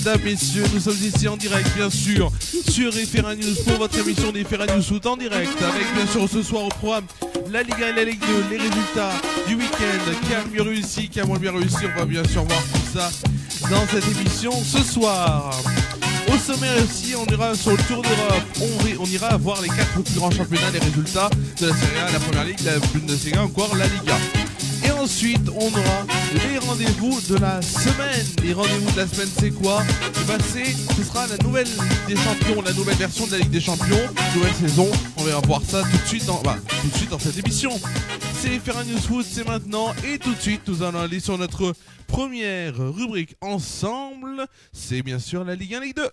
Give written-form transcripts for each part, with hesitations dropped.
mesdames, messieurs, nous sommes ici en direct, bien sûr, sur FR1 News pour votre émission des FR1 News Foot en direct, avec bien sûr ce soir au programme la Ligue 1 et la Ligue 2, les résultats du week-end, qui a mieux réussi, qui a moins bien réussi, on va bien sûr voir tout ça dans cette émission ce soir. Au sommaire aussi, on ira sur le Tour d'Europe, on ira voir les 4 plus grands championnats, les résultats de la Serie A, la Première Ligue, la Bundesliga, encore la Liga. Et ensuite, on aura les rendez-vous de la semaine. Les rendez-vous de la semaine, c'est quoi? Ce sera la nouvelle Ligue des Champions, la nouvelle version de la Ligue des Champions, nouvelle saison. On va voir ça tout de suite dans cette émission. C'est FR1 News Foot, c'est maintenant. Et tout de suite, nous allons aller sur notre première rubrique ensemble. C'est bien sûr la Ligue 1, Ligue 2.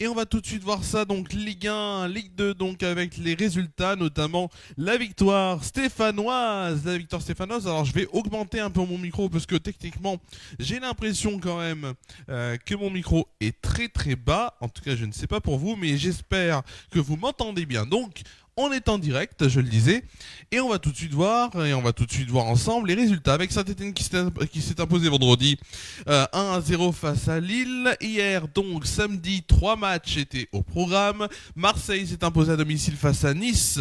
Et on va tout de suite voir ça, donc Ligue 1, Ligue 2, donc avec les résultats, notamment la victoire stéphanoise. Alors je vais augmenter un peu mon micro parce que techniquement, j'ai l'impression quand même que mon micro est très très bas. En tout cas, je ne sais pas pour vous, mais j'espère que vous m'entendez bien. Donc, on est en direct, je le disais, et on va tout de suite voir ensemble les résultats avec Saint-Etienne qui s'est imposé vendredi 1-0 face à Lille. Hier, donc samedi, 3 matchs étaient au programme. Marseille s'est imposé à domicile face à Nice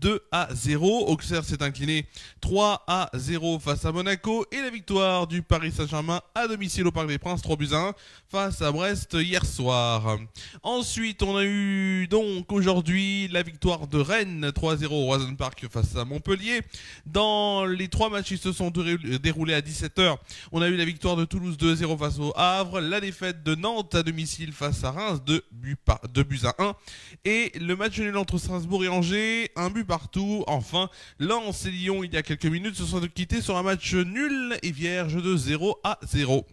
2-0. Auxerre s'est incliné 3-0 face à Monaco, et la victoire du Paris Saint-Germain à domicile au Parc des Princes 3-1 face à Brest hier soir. Ensuite, on a eu donc aujourd'hui la victoire de Rennes 3-0 au Roison Park face à Montpellier. Dans les 3 matchs qui se sont déroulés à 17h, on a eu la victoire de Toulouse 2-0 face au Havre, la défaite de Nantes à domicile face à Reims 2 buts à 1, et le match nul entre Strasbourg et Angers 1 but partout. Enfin, Lens et Lyon il y a quelques minutes se sont quittés sur un match nul et vierge de 0-0.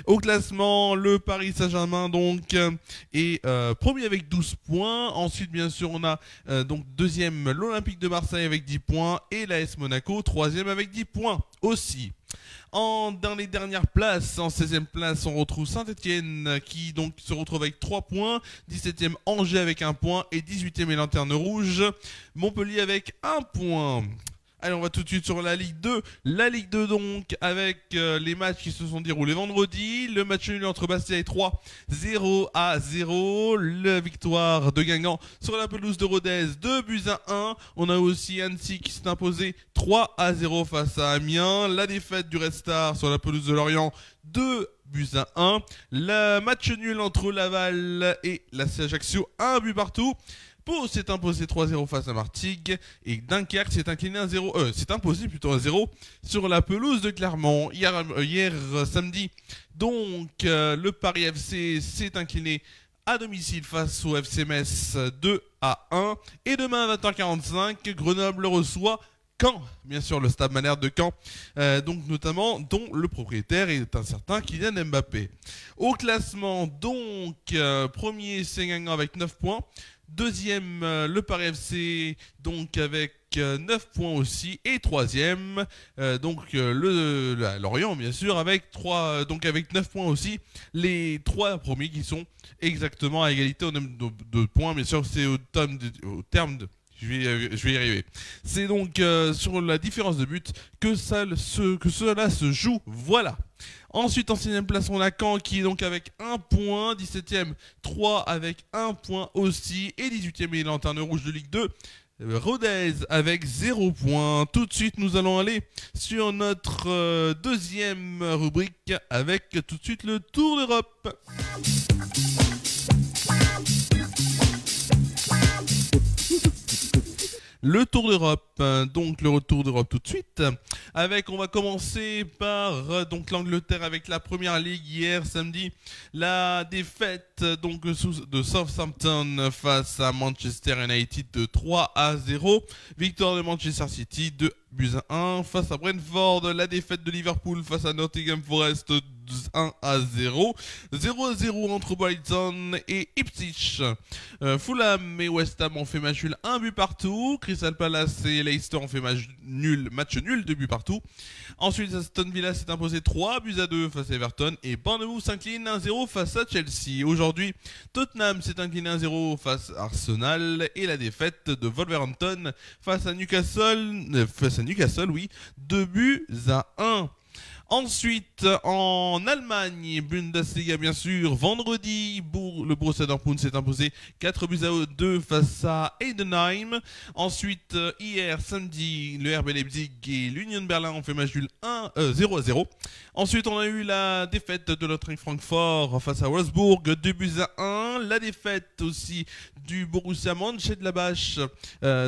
Au classement, le Paris Saint-Germain donc est premier avec 12 points. Ensuite, bien sûr, on a donc deuxième l'Olympique de Marseille avec 10 points et l'AS Monaco troisième avec 10 points aussi. Dans les dernières places, en 16e place, on retrouve Saint-Etienne qui donc se retrouve avec 3 points, 17e Angers avec 1 point et 18e est Lanterne Rouge, Montpellier avec 1 point. Allez, on va tout de suite sur la Ligue 2. La Ligue 2 donc avec les matchs qui se sont déroulés vendredi. Le match nul entre Bastia et 3, 0-0. La victoire de Guingamp sur la pelouse de Rodez, 2 buts à 1. On a aussi Annecy qui s'est imposé 3-0 face à Amiens. La défaite du Red Star sur la pelouse de Lorient, 2 buts à 1. Le match nul entre Laval et la Ajaccio, 1 but partout. Pau s'est imposé 3-0 face à Martigues et Dunkerque s'est incliné à 0, s'est imposé plutôt à 0 sur la pelouse de Clermont. Hier samedi, donc le Paris FC s'est incliné à domicile face au FC Metz 2-1. Et demain à 20h45, Grenoble reçoit Caen, bien sûr le Stade Malherbe de Caen, donc notamment dont le propriétaire est un certain Kylian Mbappé. Au classement, donc premier c'est Guingamp avec 9 points. Deuxième, le Paris FC donc avec 9 points aussi. Et troisième, Lorient bien sûr avec 9 points aussi. Les 3 premiers qui sont exactement à égalité au nombre de points. Bien sûr, c'est au terme de... Je vais y arriver. C'est donc sur la différence de but que cela se joue. Voilà. Ensuite, en 6ème place, on a Caen qui est donc avec 1 point. 17ème, 3 avec 1 point aussi. Et 18ème est Lanterne Rouge de Ligue 2. Rodez avec 0 point. Tout de suite, nous allons aller sur notre deuxième rubrique avec tout de suite le Tour d'Europe. Le Tour d'Europe, donc le retour d'Europe tout de suite. On va commencer par donc l'Angleterre avec la Première Ligue hier samedi. La défaite donc de Southampton face à Manchester United de 3-0. Victoire de Manchester City 2 buts à 1 face à Brentford. La défaite de Liverpool face à Nottingham Forest 1-0. 0-0 entre Brighton et Ipswich. Fulham et West Ham ont fait match nul, un but partout. Crystal Palace et Leicester ont fait match nul, 2 buts partout. Ensuite, Aston Villa s'est imposé 3-2 face à Everton et Bournemouth s'incline 1-0 face à Chelsea. Aujourd'hui, Tottenham s'est incliné 1-0 face à Arsenal et la défaite de Wolverhampton face à Newcastle, 2-1. Ensuite, en Allemagne, Bundesliga bien sûr, vendredi, le Borussia Dortmund s'est imposé 4-2 face à Heidenheim. Ensuite, hier, samedi, le RB Leipzig et l'Union Berlin ont fait match nul 0-0. Ensuite, on a eu la défaite de l'Eintracht Francfort face à Wolfsburg, 2-1. La défaite aussi du Borussia Mönchengladbach.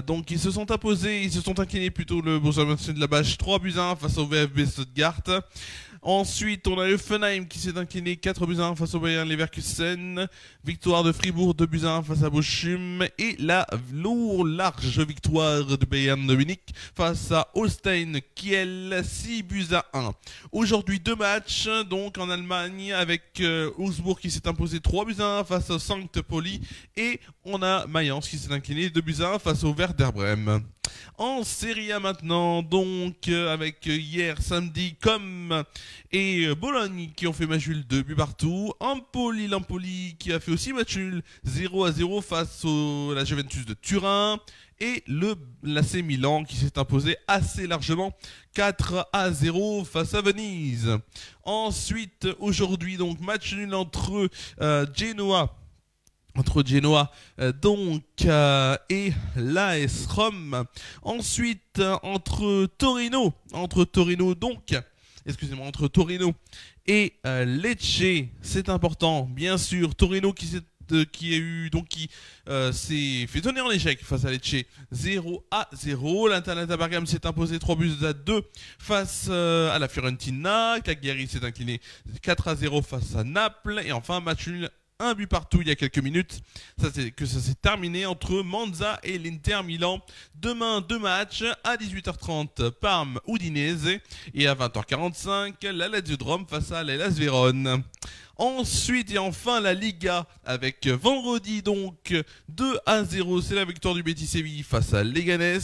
Donc, ils se sont inclinés plutôt le Borussia Mönchengladbach 3-1 face au VfB Stuttgart. Ensuite, on a Hoffenheim qui s'est incliné 4-1 face au Bayern Leverkusen. Victoire de Fribourg 2-1 face à Bochum. Et la large victoire de Bayern de Munich face à Holstein Kiel 6-1. Aujourd'hui, 2 matchs donc en Allemagne avec Augsbourg qui s'est imposé 3-1 face au St. Pauli. Et on a Mayence qui s'est incliné 2-1 face au Werder Bremen. En Serie A maintenant, donc avec hier samedi Comme et Bologne qui ont fait match nul 2 buts partout. L'Empoli qui a fait aussi match nul 0-0 face à la Juventus de Turin. Et l'AC Milan qui s'est imposé assez largement 4-0 face à Venise. Ensuite, aujourd'hui, donc match nul entre Genoa et l'AS Rome. Ensuite entre Torino et Lecce, c'est important bien sûr. Torino qui s'est fait donner en échec face à Lecce 0-0. L'Atalanta Bergame s'est imposé 3-2 face à la Fiorentina. Cagliari s'est incliné 4-0 face à Naples. Et enfin match nul 1 but partout il y a quelques minutes. Ça s'est terminé entre Monza et l'Inter Milan. Demain, 2 matchs à 18h30, Parme Udinese et à 20h45, la Lazio de Rome face à l'Hellas Vérone. Ensuite et enfin la Liga avec vendredi donc 2-0, c'est la victoire du Betis Séville face à Leganés.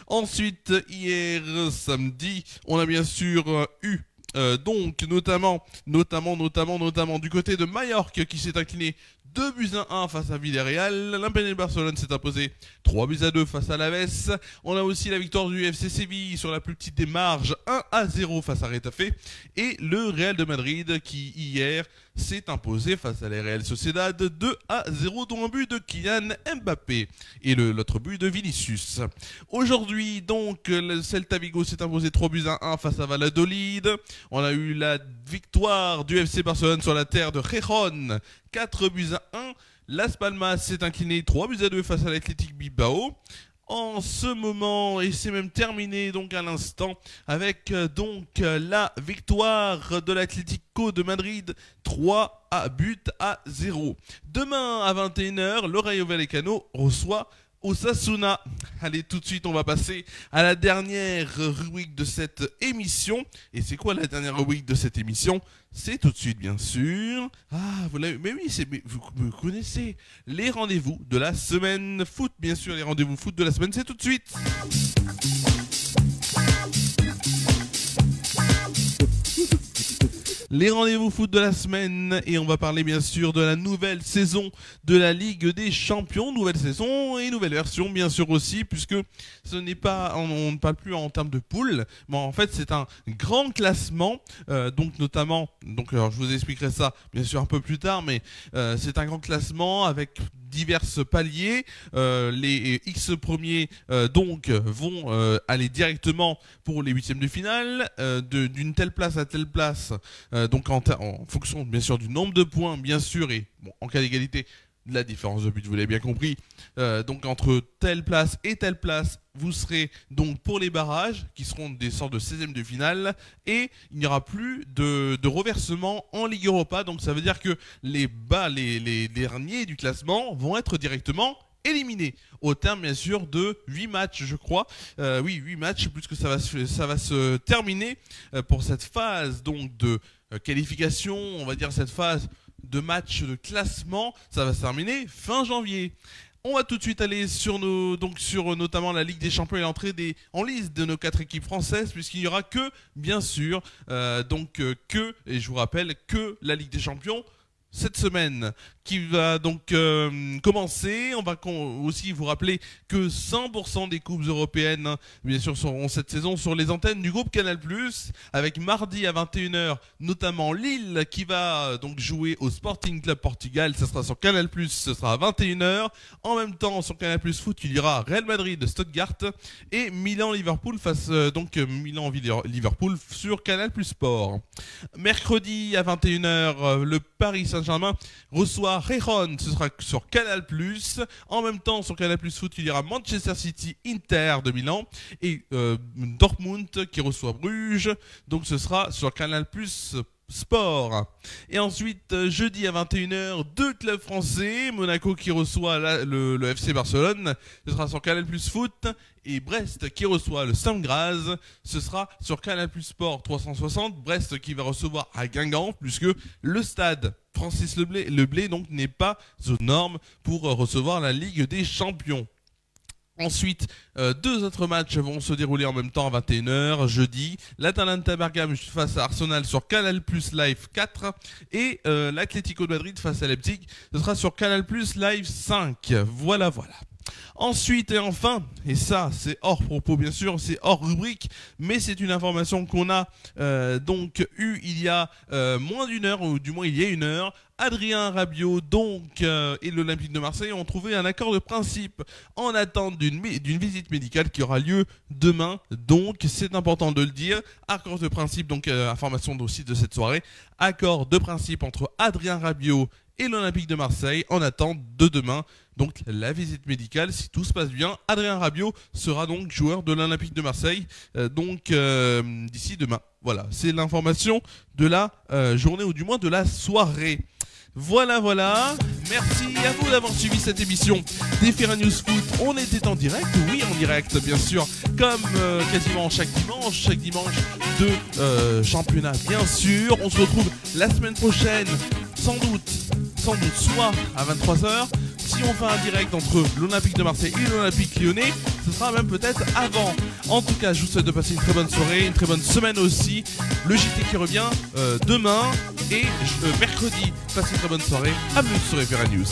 Ensuite hier samedi, on a bien sûr eu donc notamment du côté de Majorque qui s'est incliné 2-1 face à Villarreal. L'Olympique de Barcelone s'est imposé 3-2 face à l'Aves. On a aussi la victoire du FC Séville sur la plus petite des marges 1-0 face à Retafe. Et le Real de Madrid qui hier s'est imposé face à la Real Sociedad 2-0 dont un but de Kylian Mbappé et l'autre but de Vinicius. Aujourd'hui donc le Celta Vigo s'est imposé 3-1 face à Valladolid. On a eu la victoire du FC Barcelone sur la terre de Gijón 4-1. Las Palmas s'est incliné 3-2 face à l'Athletic Bilbao. En ce moment, et c'est même terminé donc à l'instant, avec donc la victoire de l'Atlético de Madrid 3-0. Demain à 21h, le Rayo Vallecano reçoit Osasuna. Allez, tout de suite, on va passer à la dernière rubrique de cette émission. Et c'est quoi la dernière rubrique de cette émission? C'est tout de suite, bien sûr. Ah, vous l'avez. Mais oui, vous me connaissez. Les rendez-vous de la semaine foot. Bien sûr, les rendez-vous foot de la semaine, c'est tout de suite. Les rendez-vous foot de la semaine et on va parler bien sûr de la nouvelle saison de la Ligue des Champions, nouvelle saison et nouvelle version bien sûr aussi puisque ce n'est pas, on ne parle plus en termes de poules, mais en fait c'est un grand classement, donc notamment, alors je vous expliquerai ça bien sûr un peu plus tard, mais c'est un grand classement avec divers paliers. Les X premiers donc vont aller directement pour les huitièmes de finale, d'une telle place à telle place, donc en fonction bien sûr du nombre de points bien sûr et bon, en cas d'égalité de la différence de but, vous l'avez bien compris. Donc entre telle place et telle place, vous serez donc pour les barrages qui seront des sortes de 16e de finale et il n'y aura plus de reversement en Ligue Europa. Donc ça veut dire que les derniers du classement vont être directement éliminés au terme bien sûr de 8 matchs je crois. Oui, 8 matchs puisque ça va se terminer pour cette phase donc de qualification, on va dire cette phase de match de classement, ça va se terminer fin janvier. On va tout de suite aller sur notamment la Ligue des Champions et l'entrée en liste de nos 4 équipes françaises, puisqu'il n'y aura que, bien sûr, et je vous rappelle, que la Ligue des Champions cette semaine qui va donc commencer. On va aussi vous rappeler que 100% des coupes européennes, hein, bien sûr, seront cette saison sur les antennes du groupe Canal+, avec mardi à 21h, notamment Lille qui va donc jouer au Sporting Club Portugal. Ça sera sur Canal+, ce sera à 21h. En même temps, sur Canal+ Foot, il y aura Real Madrid, Stuttgart et Milan-Liverpool Milan-Liverpool sur Canal+ Sport. Mercredi à 21h, le Paris Saint-Germain reçoit Gijón, ce sera sur Canal+. En même temps, sur Canal+ Foot, il y aura Manchester City, Inter de Milan et Dortmund qui reçoit Bruges. Donc ce sera sur Canal+ Sport. Et ensuite, jeudi à 21h, 2 clubs français. Monaco qui reçoit le FC Barcelone, ce sera sur Canal+ Foot. Et Brest qui reçoit le Sturm Graz, ce sera sur Canal+ Sport 360. Brest qui va recevoir à Guingamp, puisque le stade Francis Leblay donc n'est pas aux normes pour recevoir la Ligue des Champions. Ensuite, 2 autres matchs vont se dérouler en même temps à 21h jeudi. L'Atalanta Bergame face à Arsenal sur Canal+ Live 4 et l'Atlético de Madrid face à Leipzig, ce sera sur Canal+ Live 5. Voilà. Ensuite et enfin, et ça c'est hors propos bien sûr, c'est hors rubrique, mais c'est une information qu'on a donc eue il y a moins d'une heure, ou du moins il y a une heure. Adrien Rabiot et l'Olympique de Marseille ont trouvé un accord de principe en attente d'une visite médicale qui aura lieu demain. Donc c'est important de le dire. Accord de principe, donc information aussi de cette soirée. Accord de principe entre Adrien Rabiot et l'Olympique de Marseille en attente de demain. Donc la visite médicale, si tout se passe bien, Adrien Rabiot sera donc joueur de l'Olympique de Marseille d'ici demain. Voilà, c'est l'information de la journée ou du moins de la soirée. Voilà. Merci à vous d'avoir suivi cette émission des Fera News Foot. On était en direct, oui, en direct, bien sûr, comme quasiment chaque dimanche de championnat, bien sûr. On se retrouve la semaine prochaine, sans doute, soit à 23h. Si on fait un direct entre l'Olympique de Marseille et l'Olympique Lyonnais, ce sera même peut-être avant. En tout cas, je vous souhaite de passer une très bonne soirée, une très bonne semaine aussi. Le JT qui revient demain et mercredi. Passez une très bonne soirée. À bientôt sur Fera News.